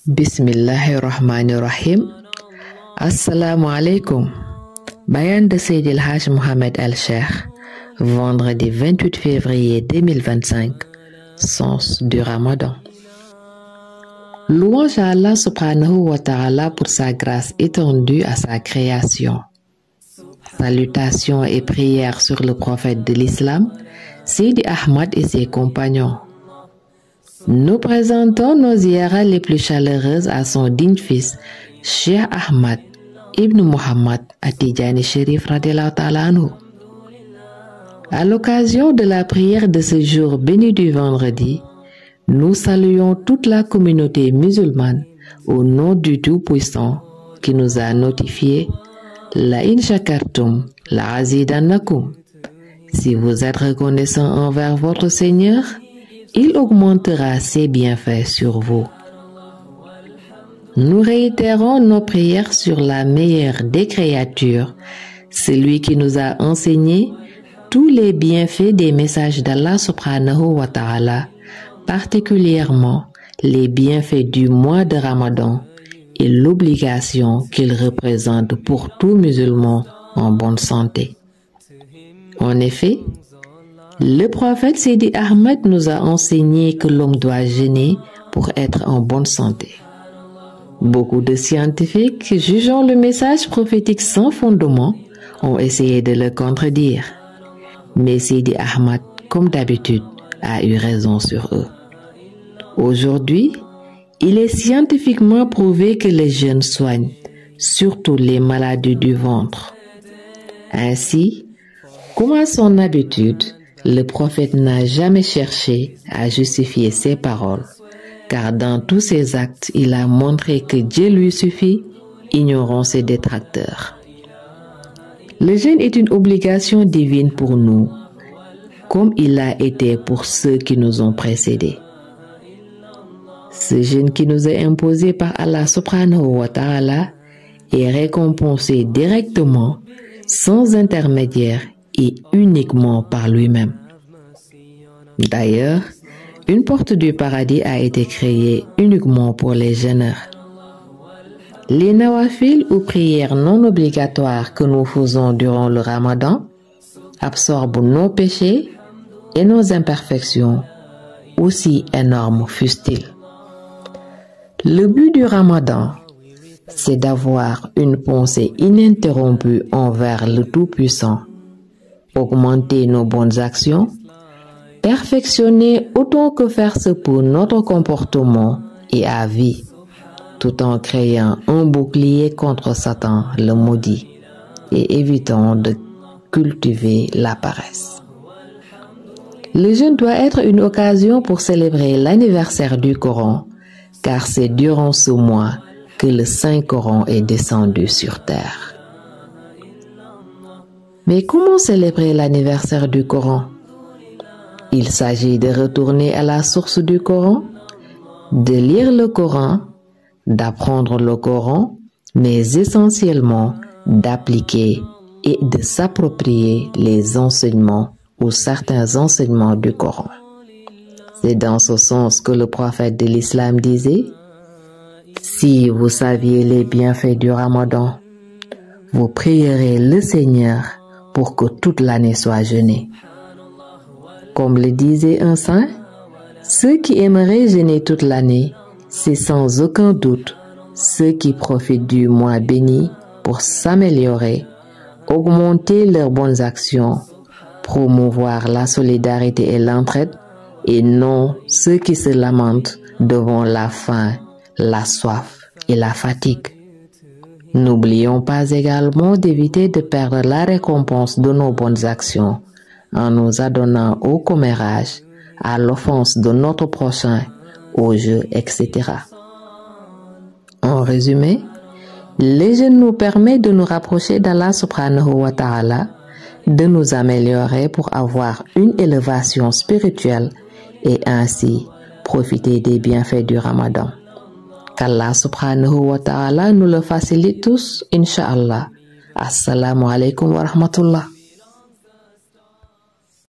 Bismillahirrahmanirrahim. Assalamu alaikum. Bayan de Seydi El Hadj Mohamed El Cheikh, vendredi 28 février 2025, sens du Ramadan. Louange à Allah subhanahu wa ta'ala pour sa grâce étendue à sa création. Salutations et prières sur le prophète de l'islam, Sidi Ahmad et ses compagnons. Nous présentons nos ziyaras les plus chaleureuses à son digne fils, Cheikh Ahmad Ibn Muhammad At-Tidjani Chérif radiallahu ta'ala anhu. À l'occasion de la prière de ce jour béni du vendredi, nous saluons toute la communauté musulmane au nom du Tout-Puissant qui nous a notifié La in shakartum la azidannakum. Si vous êtes reconnaissant envers votre Seigneur, il augmentera ses bienfaits sur vous. Nous réitérons nos prières sur la meilleure des créatures, celui qui nous a enseigné tous les bienfaits des messages d'Allah subhanahu wa ta'ala, particulièrement les bienfaits du mois de Ramadan et l'obligation qu'il représente pour tout musulman en bonne santé. En effet, le prophète Sidi Ahmed nous a enseigné que l'homme doit jeûner pour être en bonne santé. Beaucoup de scientifiques, jugeant le message prophétique sans fondement, ont essayé de le contredire. Mais Sidi Ahmed, comme d'habitude, a eu raison sur eux. Aujourd'hui, il est scientifiquement prouvé que le jeûne soigne, surtout les maladies du ventre. Ainsi, comme à son habitude, le prophète n'a jamais cherché à justifier ses paroles, car dans tous ses actes, il a montré que Dieu lui suffit, ignorant ses détracteurs. Le jeûne est une obligation divine pour nous, comme il l'a été pour ceux qui nous ont précédés. Ce jeûne qui nous est imposé par Allah subhanahu wa ta'ala est récompensé directement, sans intermédiaire et uniquement par lui-même. D'ailleurs, une porte du paradis a été créée uniquement pour les jeûneurs. Les nawafil ou prières non obligatoires que nous faisons durant le Ramadan absorbent nos péchés et nos imperfections, aussi énormes fussent-ils. Le but du Ramadan, c'est d'avoir une pensée ininterrompue envers le Tout-Puissant, augmenter nos bonnes actions, perfectionner autant que faire se peut notre comportement et à vie, tout en créant un bouclier contre Satan le maudit et évitant de cultiver la paresse. Le jeûne doit être une occasion pour célébrer l'anniversaire du Coran, car c'est durant ce mois que le Saint-Coran est descendu sur terre. Mais comment célébrer l'anniversaire du Coran? Il s'agit de retourner à la source du Coran, de lire le Coran, d'apprendre le Coran, mais essentiellement d'appliquer et de s'approprier les enseignements ou certains enseignements du Coran. C'est dans ce sens que le prophète de l'islam disait « Si vous saviez les bienfaits du Ramadan, vous prierez le Seigneur pour que toute l'année soit jeûnée. » Comme le disait un saint, ceux qui aimeraient jeûner toute l'année, c'est sans aucun doute ceux qui profitent du mois béni pour s'améliorer, augmenter leurs bonnes actions, promouvoir la solidarité et l'entraide, et non ceux qui se lamentent devant la faim, la soif et la fatigue. N'oublions pas également d'éviter de perdre la récompense de nos bonnes actions en nous adonnant au commérage, à l'offense de notre prochain, au jeu, etc. En résumé, le jeûne nous permet de nous rapprocher d'Allah subhanahu wa ta'ala, de nous améliorer pour avoir une élévation spirituelle et ainsi profiter des bienfaits du Ramadan. Qu'Allah subhanahu wa ta'ala nous le facilite tous, Inch'Allah. Assalamu alaikum wa rahmatullah.